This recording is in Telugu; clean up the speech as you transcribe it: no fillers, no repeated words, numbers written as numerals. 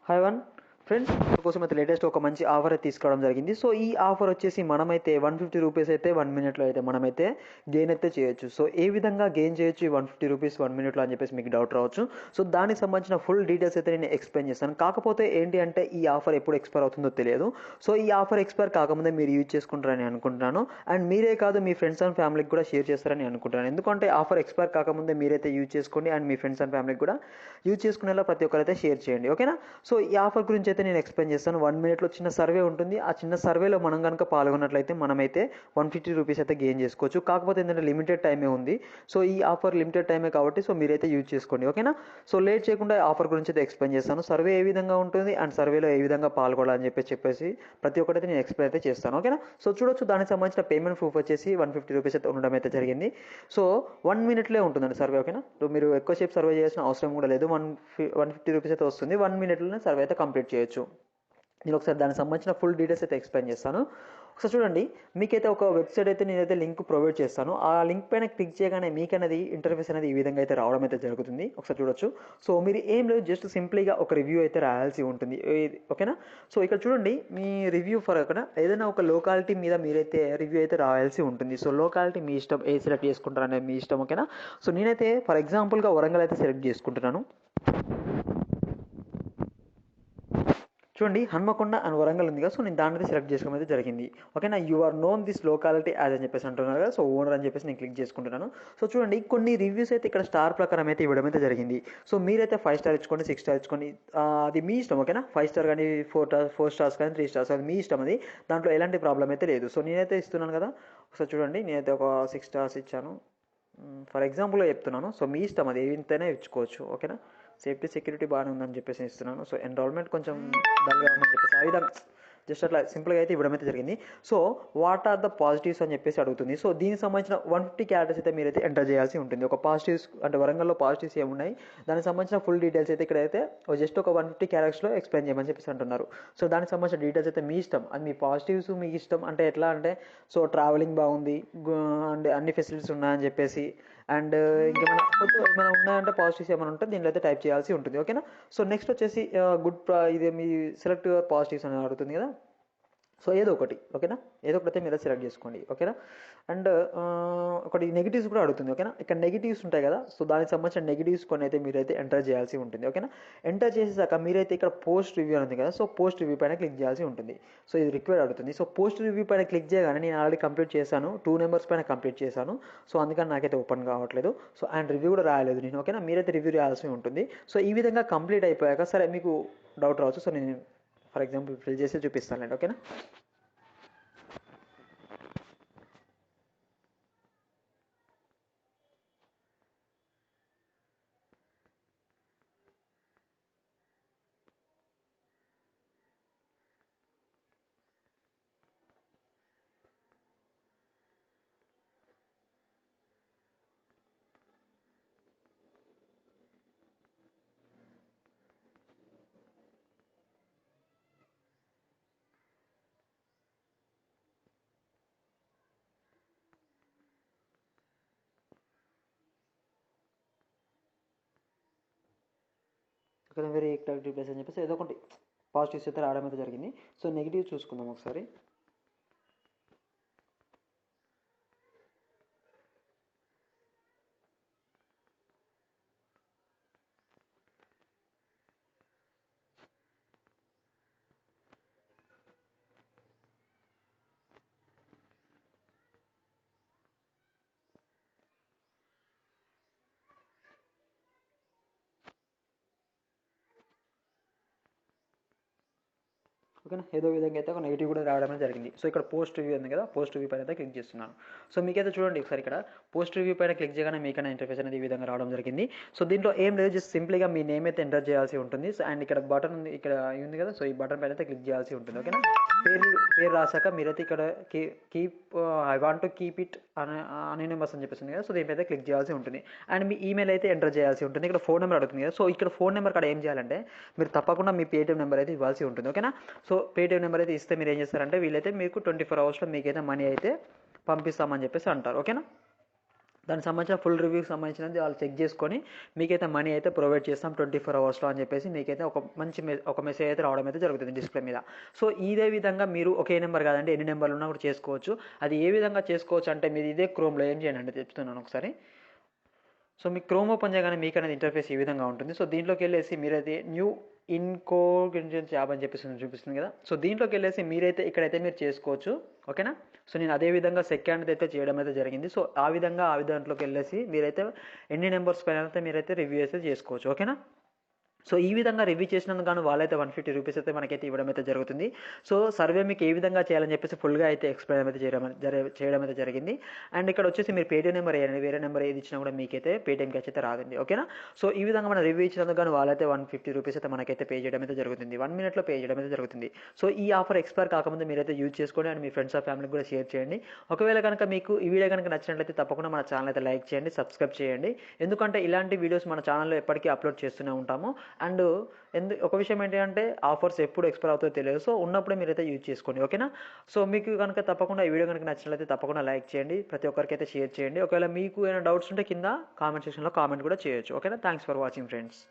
హాయ్ వన్ ఫ్రెండ్స్, కోసం అయితే లేటెస్ట్ ఒక మంచి ఆఫర్ అయితే తీసుకోవడం జరిగింది. సో ఈ ఆఫర్ వచ్చేసి మనమైతే 150 రూపీస్ అయితే 1 మినిట్లో అయితే మనమైతే గెయిన్ అయితే చేయొచ్చు. సో ఏ విధంగా గెయిన్ చేయొచ్చు ఈ 150 రూపీస్ 1 మినిట్లో అని చెప్పేసి మీకు డౌట్ రావచ్చు. సో దానికి సంబంధించిన ఫుల్ డీటెయిల్స్ అయితే నేను ఎక్స్ప్లెయిన్ చేస్తాను. కాకపోతే ఏంటి అంటే ఈ ఆఫర్ ఎప్పుడు ఎక్స్పైర్ అవుతుందో తెలియదు. సో ఈ ఆఫర్ ఎక్స్పైర్ కాకముందే మీరు యూజ్ చేసుకుంటారని అనుకుంటున్నాను. అండ్ మీరే కాదు, మీ ఫ్రెండ్స్ అండ్ ఫ్యామిలీకి కూడా షేర్ చేస్తారని అనుకుంటున్నాను. ఎందుకంటే ఆఫర్ ఎక్స్పైర్ కాకముందే మీరైతే యూజ్ చేసుకోండి అండ్ మీ ఫ్రెండ్స్ అండ్ ఫ్యామిలీకి కూడా యూజ్ చేసుకునేలా ప్రతి ఒక్కరైతే షేర్ చేయండి. ఓకేనా? సో ఈ ఆఫర్ గురించి అయితే నేను ఎక్స్ప్లెయిన్ చేస్తాను. 1 మినిట్లో చిన్న సర్వే ఉంటుంది. ఆ చిన్న సర్వేలో మనం కనుక పాల్గొన్నట్లయితే మనమైతే 150 రూపీస్ అయితే గెయిన్ చేసుకోవచ్చు. కాకపోతే ఏంటంటే లిమిటెడ్ టైమే ఉంది. సో ఈ ఆఫర్ లిమిటెడ్ టైమే కాబట్టి సో మీరైతే యూజ్ చేసుకోండి. ఓకేనా? సో లేట్ చేయకుండా ఆఫర్ గురించి అయితే ఎక్స్ప్లెయిన్ చేస్తాను. సర్వే ఏ విధంగా ఉంటుంది అండ్ సర్వేలో ఏ విధంగా పాల్గొనాలని చెప్పేసి ప్రతి ఒక్కటైతే నేను ఎక్స్ప్లెయిన్ అయితే చేస్తాను. ఓకేనా? సో చూడొచ్చు, దానికి సంబంధించిన పేమెంట్ ప్రూఫ్ వచ్చేసి 150 రూపీస్ అయితే ఉండడం అయితే జరిగింది. సో 1 మినిట్లో ఉంటుందండి సర్వే. ఓకేనా? సో మీరు ఎక్కువసేపు సర్వే చేయాల్సిన అవసరం కూడా లేదు. 150 రూపీస్ అయితే వస్తుంది. 1 మినిట్లోనే సర్వే అయితే కంప్లీట్ చేయొచ్చు. నేను ఒకసారి దానికి సంబంధించిన ఫుల్ డీటెయిల్స్ అయితే ఎక్స్ప్లెయిన్ చేస్తాను. ఒకసారి చూడండి, మీకైతే ఒక వెబ్సైట్ అయితే నేనైతే లింక్ ప్రొవైడ్ చేస్తాను. ఆ లింక్ పైన క్లిక్ చేయగానే మీకనేది ఇంటర్ఫేస్ అనేది ఈ విధంగా అయితే రావడం అయితే జరుగుతుంది. ఒకసారి చూడొచ్చు. సో మీరు ఏం లేదు, జస్ట్ సింప్లీగా ఒక రివ్యూ అయితే రాయాల్సి ఉంటుంది. ఓకేనా? సో ఇక్కడ చూడండి, మీ రివ్యూ ఫర్ అక్కడ ఏదైనా ఒక లోకాలిటీ మీద మీరైతే రివ్యూ అయితే రాయాల్సి ఉంటుంది. సో లోకాలిటీ మీ ఇష్టం, ఏ సెలెక్ట్ చేసుకుంటారు అనేది మీ ఇష్టం. ఓకేనా? సో నేనైతే ఫర్ ఎగ్జాంపుల్గా వరంగల్ అయితే సెలెక్ట్ చేసుకుంటున్నాను. చూడండి, హన్మకొండ అండ్ వరంగల్ ఉంది కదా. సో నేను దాన్ని సెలెక్ట్ చేసుకోవడం అయితే జరిగింది. ఓకేనా? You are known this locality as అని చెప్పేసి అంటున్నారు కదా. సో ఓనర్ అని చెప్పేసి నేను క్లిక్ చేసుకుంటున్నాను. సో చూడండి, కొన్ని రివ్యూస్ అయితే ఇక్కడ స్టార్ ప్రకారం అయితే ఇవ్వడం అయితే జరిగింది. సో మీరైతే 5 స్టార్ ఇచ్చుకోండి, 6 స్టార్ ఇచ్చుకోండి, అది మీ ఇష్టం. ఓకేనా? 5 స్టార్ కానీ 4 స్టార్స్ కానీ 3 స్టార్స్, అది మీ ఇష్టం. అది దాంట్లో ఎలాంటి ప్రాబ్లం అయితే లేదు. సో నేనైతే ఇస్తున్నాను కదా. ఒకసారి చూడండి, నేనైతే ఒక 6 స్టార్స్ ఇచ్చాను. ఫర్ ఎగ్జాంపుల్గా చెప్తున్నాను. సో మీ ఇష్టం, అది ఎంతైనా ఇచ్చుకోవచ్చు. ఓకేనా? సేఫ్టీ సెక్యూరిటీ బాగానే ఉందని చెప్పేసి ఇస్తున్నాను. సో ఎన్రోల్మెంట్ కొంచెం డల్గా ఉందని చెప్పేసి ఆ విధంగా జస్ట్ అట్లా సింపుల్గా అయితే ఇవ్వడం అయితే జరిగింది. So what are the positives అని చెప్పేసి అడుగుతుంది. సో దీనికి సంబంధించిన 150 క్యారెక్టర్స్ అయితే మీరైతే ఎంటర్ చేయాల్సి ఉంటుంది. ఒక పాజిటివ్స్ అంటే వరంగల్లో పాజిటివ్స్ ఏమున్నాయి, దానికి సంబంధించిన ఫుల్ డీటెయిల్స్ అయితే ఇక్కడైతే జస్ట్ ఒక 150 క్యారెక్టర్స్లో ఎక్స్ప్లెయిన్ చేయమని చెప్పేసి అంటున్నారు. సో దానికి సంబంధించిన డీటెయిల్స్ అయితే మీ ఇష్టం. అది మీ పాజిటివ్స్ మీకు ఇష్టం. అంటే ఎట్లా అంటే, సో ట్రావెలింగ్ బాగుంది అండ్ అన్ని ఫెసిలిటీస్ ఉన్నాయని చెప్పేసి, అండ్ ఏమైనా ఉన్నాయంటే పాజిటివ్స్ ఏమైనా ఉంటే దీనిలో అయితే టైప్ చేయాల్సి ఉంటుంది. ఓకేనా? సో నెక్స్ట్ వచ్చేసి ఇది మీ సెలెక్ట్ యువర్ పాజిటివ్స్ అని అడుగుతుంది కదా. సో ఏదో ఒకటి. ఓకేనా? ఏదో ఒకటి అయితే మీరు సెలెక్ట్ చేసుకోండి. ఓకేనా? అండ్ ఒకటి నెగిటివ్స్ కూడా అడుగుతుంది. ఓకేనా? ఇక్కడ నెగిటివ్స్ ఉంటాయి కదా. సో దానికి సంబంధించిన నెగిటివ్స్ కొన్ని అయితే మీరైతే ఎంటర్ చేయాల్సి ఉంటుంది. ఓకేనా? ఎంటర్ చేసేసాక మీరైతే ఇక్కడ పోస్ట్ రివ్యూ ఉంది కదా. సో పోస్ట్ రివ్యూ పైన క్లిక్ చేయాల్సి ఉంటుంది. సో ఇది రిక్వైర్డ్ అడుగుతుంది. సో పోస్ట్ రివ్యూ పైన క్లిక్ చేయగానే నేను ఆల్రెడీ కంప్లీట్ చేశాను, 2 నెంబర్స్ పైన కంప్లీట్ చేశాను. సో అందుకని నాకైతే ఓపెన్ కావట్లేదు. సో అండ్ రివ్యూ కూడా రాయలేదు నేను. ఓకేనా? మీరైతే రివ్యూ రాయాల్సి ఉంటుంది. సో ఈ విధంగా కంప్లీట్ అయిపోయాక సరే మీకు డౌట్ రావచ్చు. సో నేను ఫర్ ఎగ్జాంపుల్ ఫిల్ చేసి చూపిస్తానండి. ఓకేనా? ఇక్కడ వెరీ ఎక్టివ్ ప్లేస్ అని చెప్పేసి ఏదో ఒకటి పాజిటివ్స్ అయితే రావడం అయితే జరిగింది. సో నెగిటివ్ చూసుకుందాం ఒకసారి. ఓకేనా? ఏదో విధంగా అయితే ఒక నెగిటివ్ కూడా రావడమే జరిగింది. సో ఇక్కడ పోస్ట్ రివ్యూ ఉంది కదా. పోస్ట్ రివ్యూ పైన అయితే క్లిక్ చేస్తున్నాను. సో మీకైతే చూడండి ఒకసారి, ఇక్కడ పోస్ట్ రివ్యూ పైన క్లిక్ చేయగానే మీకైనా ఇంటర్ఫేస్ అనేది ఈ విధంగా రావడం జరిగింది. సో దీంట్లో ఏం లేదు, జస్ట్ సింప్లీగా మీ నేమ్ అయితే ఎంటర్ చేయాల్సి ఉంటుంది. అండ్ ఇక్కడ బటన్ ఉంది, ఇక్కడ ఉంది కదా. సో ఈ బటన్ పైన అయితే క్లిక్ చేయాల్సి ఉంటుంది. ఓకేనా? పేరు రాసాక మీరైతే ఇక్కడ keep I want to keep it anonymous అని చెప్పేసి ఉంది కదా. సో దీనిపైతే క్లిక్ చేయాల్సి ఉంటుంది. అండ్ మీ ఈమెయిల్ అయితే ఎంటర్ చేయాల్సి ఉంటుంది. ఇక్కడ ఫోన్ నెంబర్ అడుగుతుంది కదా. సో ఇక్కడ ఫోన్ నెంబర్ ఇక్కడ ఏం చేయాలంటే మీరు తప్పకుండా మీ పేటిఎం నెంబర్ అయితే ఇవ్వాల్సి ఉంటుంది. ఓకేనా? సో పేటిఎం నెంబర్ అయితే ఇస్తే మీరు ఏం చేస్తారంటే వీళ్ళైతే మీకు 24 అవర్స్లో మీకైతే మనీ అయితే పంపిస్తామని చెప్పేసి అంటారు. ఓకేనా? దానికి సంబంధించిన ఫుల్ రివ్యూకి సంబంధించినది వాళ్ళు చెక్ చేసుకొని మీకైతే మనీ అయితే ప్రొవైడ్ చేస్తాం 24 అవర్స్లో అని చెప్పేసి మీకైతే ఒక మెసేజ్ అయితే రావడం అయితే జరుగుతుంది డిస్ప్లే మీద. సో ఇదే విధంగా మీరు ఒకే నెంబర్ కాదండి, ఎన్ని నెంబర్లు ఉన్నా కూడా చేసుకోవచ్చు. అది ఏ విధంగా చేసుకోవచ్చు అంటే మీరు ఇదే క్రోమ్లో ఏం చేయండి అంటే చెప్తున్నాను ఒకసారి. సో మీకు క్రోమ్ ఓపెన్ చేయగానే మీకు అనేది ఇంటర్ఫేస్ ఈ విధంగా ఉంటుంది. సో దీంట్లోకి వెళ్ళేసి మీరైతే న్యూ ఇన్కోగ్నిజెన్స్ యాప్ అని చెప్పేసి చూపిస్తుంది కదా. సో దీంట్లోకి వెళ్ళేసి మీరైతే ఇక్కడైతే మీరు చేసుకోవచ్చు. ఓకేనా. సో నేను అదే విధంగా సెకండ్ అయితే చేయడం అయితే జరిగింది. సో ఆ దాంట్లోకి వెళ్ళేసి మీరైతే ఎన్ని నెంబర్స్ పైన అయితే మీరైతే రివ్యూ అయితే చేసుకోవచ్చు. ఓకేనా. సో ఈ విధంగా రివ్యూ చేసినందుకు గాను వాళ్ళైతే 150 రూపీస్ అయితే మనకైతే ఇవ్వడం అయితే జరుగుతుంది. సో సర్వే మీకు ఏ విధంగా చేయాలని చెప్పేసి ఫుల్గా అయితే ఎక్స్ప్లెయిన్ అయితే చేయడం అయితే జరిగింది. అండ్ ఇక్కడ వచ్చేసి మీరు పేటీఎం నెంబర్ వేయండి, వేరే నెంబర్ ఏది ఇచ్చినా కూడా మీకైతే పేటీఎం క్యాష్ అయితే రాదండి. ఓకేనా. సో ఈ విధంగా మనం రివ్యూ ఇచ్చినందుకు గాను వాళ్ళైతే 150 రూపీస్ అయితే మనకైతే పే చేయడం అయితే జరుగుతుంది. 1 మినిట్లో పే చేయడం అయితే జరుగుతుంది. సో ఈ ఆఫర్ ఎక్స్పైర్ కాకముందు మీరైతే యూజ్ చేసుకోండి అండ్ మీ ఫ్రెండ్స్ ఆఫ్ ఫ్యామిలీకి కూడా షేర్ చేయండి. ఒకవేళ కనుక మీకు ఈ వీడియో కనుక నచ్చినట్లయితే తప్పకుండా మన ఛానల్ అయితే లైక్ చేయండి, సబ్స్క్రైబ్ చేయండి. ఎందుకంటే ఇలాంటి వీడియోస్ మన ఛానల్లో ఎప్పటికీ అప్లోడ్ చేస్తూనే ఉంటాము. అండ్ ఒక విషయం ఏంటంటే ఆఫర్స్ ఎప్పుడు ఎక్స్పైర్ అవుతుందో తెలియదు. సో ఉన్నప్పుడే మీరైతే యూజ్ చేసుకోండి. ఓకేనా. సో మీకు కనుక తప్పకుండా ఈ వీడియో కనుక నచ్చినట్లయితే తప్పకుండా లైక్ చేయండి, ప్రతి ఒక్కరికి అయితే షేర్ చేయండి. ఒకవేళ మీకు ఏమైనా డౌట్స్ ఉంటే కింద కామెంట్ సెక్షన్లో కామెంట్ కూడా చేయొచ్చు. ఓకేనా. Thanks for watching friends.